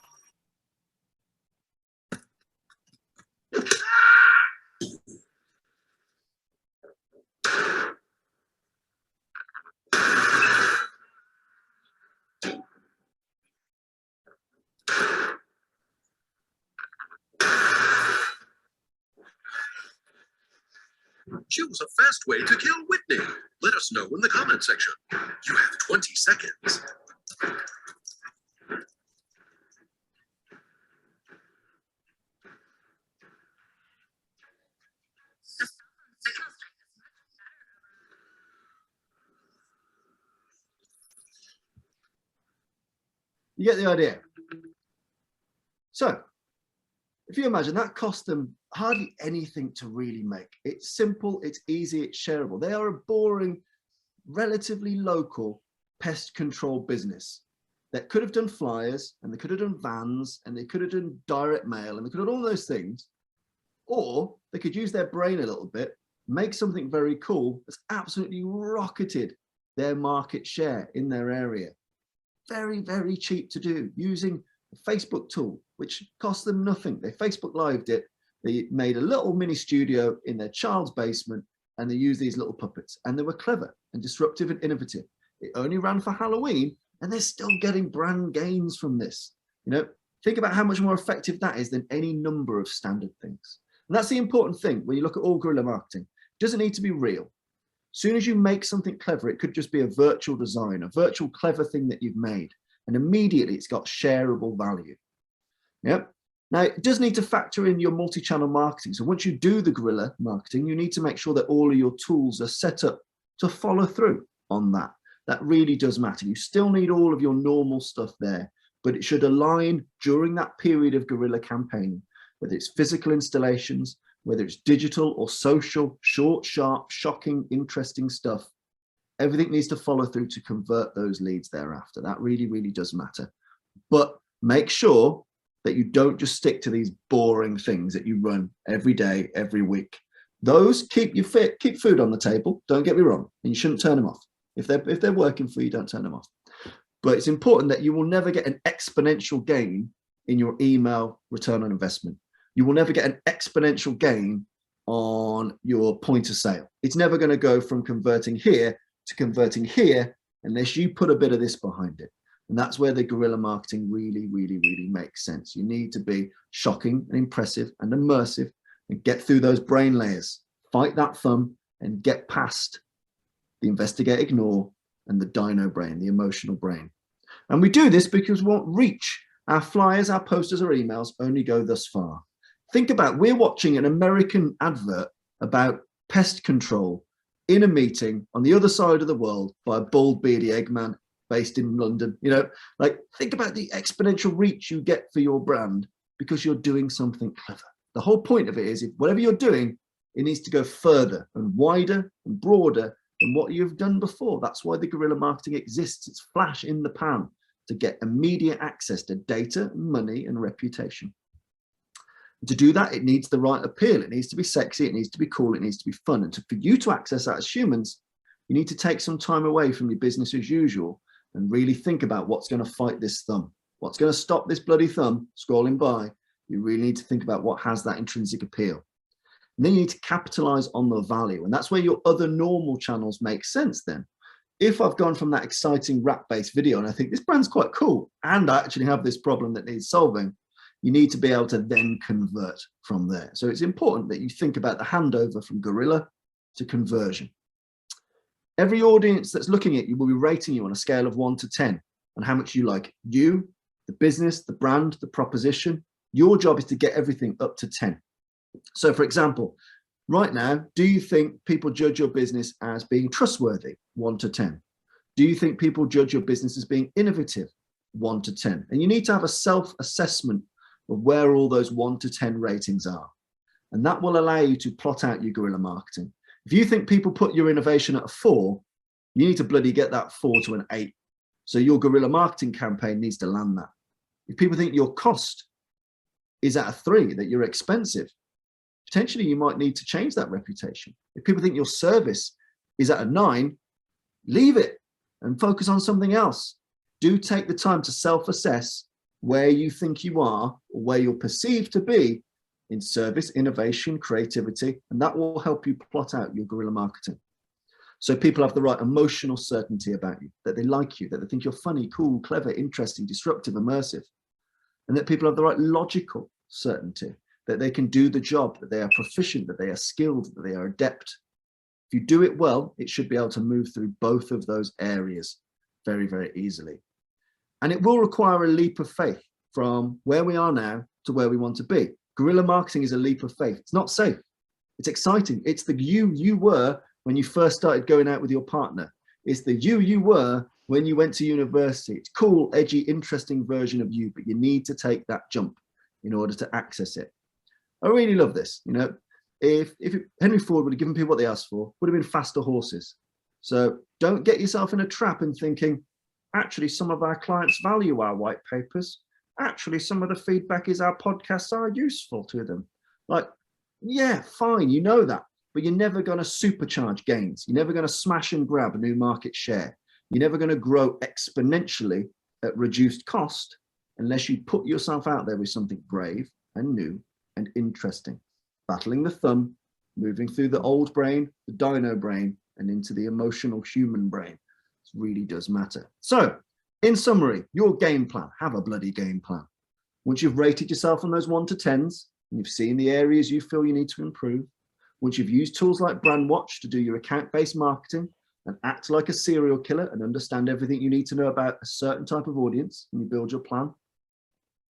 Choose a fast way to kill Whitney. Let us know in the comment section. You have 20 seconds. You get the idea. So if you imagine that cost them hardly anything to really make. It's simple, it's easy, it's shareable. They are a boring, relatively local pest control business that could have done flyers and they could have done vans and they could have done direct mail and they could have done all those things. Or they could use their brain a little bit, make something very cool that's absolutely rocketed their market share in their area. Very, very cheap to do using a Facebook tool, which cost them nothing. They Facebook Lived it. They made a little mini studio in their child's basement and they used these little puppets and they were clever and disruptive and innovative. It only ran for Halloween and they're still getting brand gains from this. You know, think about how much more effective that is than any number of standard things. And that's the important thing when you look at all guerrilla marketing. Doesn't need to be real. As soon as you make something clever, it could just be a virtual design, a virtual clever thing that you've made, and immediately it's got shareable value. Yep. Now, it does need to factor in your multi-channel marketing. So once you do the guerrilla marketing, you need to make sure that all of your tools are set up to follow through on that. That really does matter. You still need all of your normal stuff there, but it should align during that period of guerrilla campaigning, whether it's physical installations, whether it's digital or social, short, sharp, shocking, interesting stuff. Everything needs to follow through to convert those leads thereafter. That really, really does matter. But make sure that you don't just stick to these boring things that you run every day, every week. Those keep you fit, keep food on the table. Don't get me wrong, and you shouldn't turn them off. If they're working for you, don't turn them off. But it's important that you will never get an exponential gain in your email return on investment. You will never get an exponential gain on your point of sale. It's never going to go from converting here to converting here unless you put a bit of this behind it. And that's where the guerrilla marketing really, really, really makes sense. You need to be shocking and impressive and immersive and get through those brain layers, fight that thumb and get past the investigate, ignore, and the dino brain, the emotional brain. And we do this because we want reach. Our flyers, our posters, our emails only go thus far. Think about, we're watching an American advert about pest control in a meeting on the other side of the world by a bald, beardy Eggman based in London. You know, like, think about the exponential reach you get for your brand because you're doing something clever. The whole point of it is, if whatever you're doing, it needs to go further and wider and broader than what you've done before. That's why the guerrilla marketing exists. It's flash in the pan to get immediate access to data, money, and reputation. And to do that, it needs the right appeal. It needs to be sexy. It needs to be cool. It needs to be fun. And for you to access that as humans, you need to take some time away from your business as usual and really think about what's going to fight this thumb. What's going to stop this bloody thumb scrolling by? You really need to think about what has that intrinsic appeal. And then you need to capitalize on the value. And that's where your other normal channels make sense then. If I've gone from that exciting rap-based video and I think this brand's quite cool and I actually have this problem that needs solving, you need to be able to then convert from there. So it's important that you think about the handover from guerrilla to conversion. Every audience that's looking at you will be rating you on a scale of 1 to 10 on how much you like you, the business, the brand, the proposition. Your job is to get everything up to 10. So for example, right now, do you think people judge your business as being trustworthy? 1 to 10. Do you think people judge your business as being innovative? 1 to 10. And you need to have a self-assessment of where all those 1 to 10 ratings are. And that will allow you to plot out your guerrilla marketing. If you think people put your innovation at a 4, you need to bloody get that 4 to an 8. So your guerrilla marketing campaign needs to land that. If people think your cost is at a 3, that you're expensive, potentially you might need to change that reputation. If people think your service is at a 9, leave it and focus on something else. Do take the time to self-assess where you think you are or where you're perceived to be in service, innovation, creativity, and that will help you plot out your guerrilla marketing. So people have the right emotional certainty about you, that they like you, that they think you're funny, cool, clever, interesting, disruptive, immersive, and that people have the right logical certainty, that they can do the job, that they are proficient, that they are skilled, that they are adept. If you do it well, it should be able to move through both of those areas very, very easily. And it will require a leap of faith from where we are now to where we want to be. Guerrilla marketing is a leap of faith. It's not safe. It's exciting. It's the you were when you first started going out with your partner. It's the you were when you went to university. It's cool, edgy, interesting version of you, but you need to take that jump in order to access it. I really love this. You know, if Henry Ford would have given people what they asked for, would have been faster horses. So don't get yourself in a trap in thinking, actually, some of our clients value our white papers. Actually, some of the feedback is our podcasts are useful to them. Like, yeah, fine, you know that, but you're never going to supercharge gains. You're never going to smash and grab a new market share. You're never going to grow exponentially at reduced cost unless you put yourself out there with something brave and new and interesting, battling the thumb, moving through the old brain, the dino brain, and into the emotional human brain. It really does matter. So, in summary, your game plan, have a bloody game plan. Once you've rated yourself on those 1 to 10s, and you've seen the areas you feel you need to improve, Once you've used tools like Brandwatch to do your account-based marketing and act like a serial killer and understand everything you need to know about a certain type of audience, and you build your plan,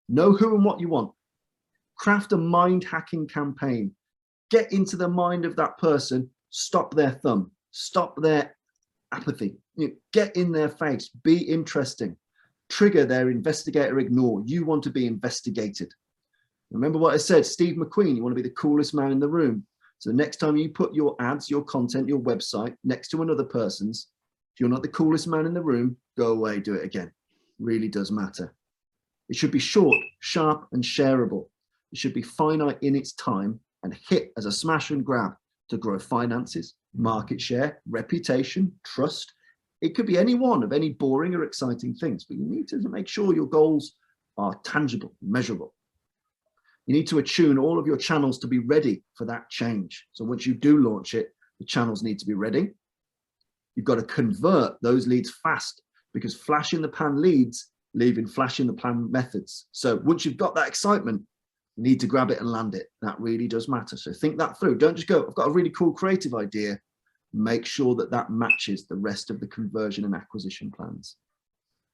know who and what you want. Craft a mind-hacking campaign. Get into the mind of that person, stop their thumb, stop their apathy, get in their face, be interesting, trigger their investigator ignore. You want to be investigated. Remember what I said, Steve McQueen, you want to be the coolest man in the room. So next time you put your ads, your content, your website next to another person's, if you're not the coolest man in the room, go away, do it again. Really does matter. It should be short, sharp, and shareable. It should be finite in its time and hit as a smash and grab to grow finances, market share, reputation, trust. It could be any one of any boring or exciting things, but you need to make sure your goals are tangible, measurable. You need to attune all of your channels to be ready for that change. So once you do launch it, the channels need to be ready. You've got to convert those leads fast, because flash in the pan leads leave in flash in the pan methods. So once you've got that excitement, you need to grab it and land it. That really does matter. So think that through. Don't just go, I've got a really cool creative idea. Make sure that that matches the rest of the conversion and acquisition plans.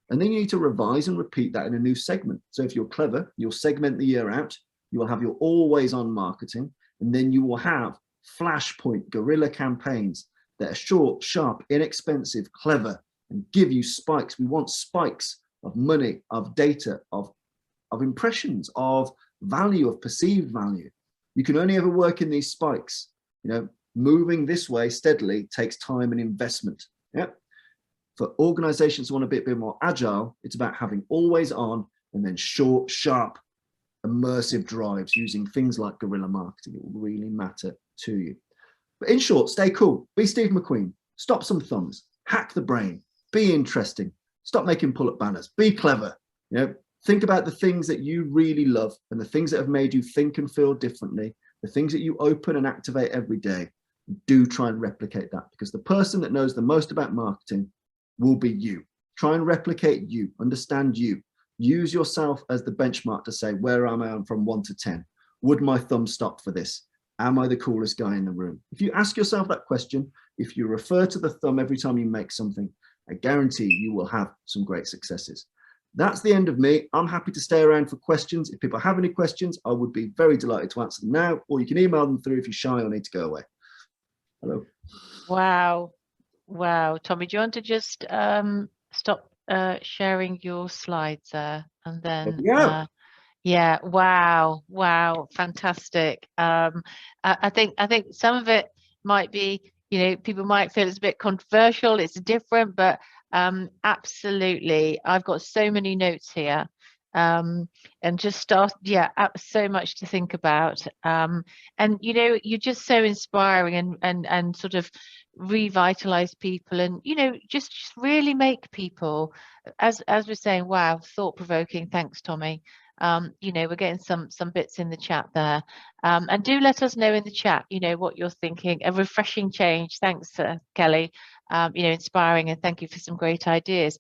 And then you need to revise and repeat that in a new segment. So if you're clever, you'll segment the year out. You will have your always on marketing, and then you will have flashpoint guerrilla campaigns that are short, sharp, inexpensive, clever, and give you spikes. We want spikes of money, of data, of impressions, of value, of perceived value. You can only ever work in these spikes. Moving this way steadily takes time and investment. For organizations who want to be a bit more agile, it's about having always on and then short, sharp, immersive drives using things like guerrilla marketing. It will really matter to you. But in short, stay cool. Be Steve McQueen. Stop some thumbs. Hack the brain. Be interesting. Stop making pull-up banners. Be clever. Think about the things that you really love and the things that have made you think and feel differently, the things that you open and activate every day. Do try and replicate that, because the person that knows the most about marketing will be you. Try and replicate you, understand you. Use yourself as the benchmark to say, where am I from 1 to 10? Would my thumb stop for this? Am I the coolest guy in the room? If you ask yourself that question, if you refer to the thumb every time you make something, I guarantee you will have some great successes. That's the end of me. I'm happy to stay around for questions. If people have any questions, I would be very delighted to answer them now, or you can email them through if you're shy or need to go away. Hello. Wow. Tommy, do you want to just stop sharing your slides there, and then yeah, wow, fantastic. I think some of it might be, people might feel it's a bit controversial, it's different, but absolutely, I've got so many notes here, and just so much to think about, and you're just so inspiring and sort of revitalize people, and just really make people, as we're saying, wow, thought-provoking. Thanks, Tommy. We're getting some bits in the chat there, and do let us know in the chat what you're thinking. A refreshing change. Thanks, Kelly. Inspiring, and thank you for some great ideas.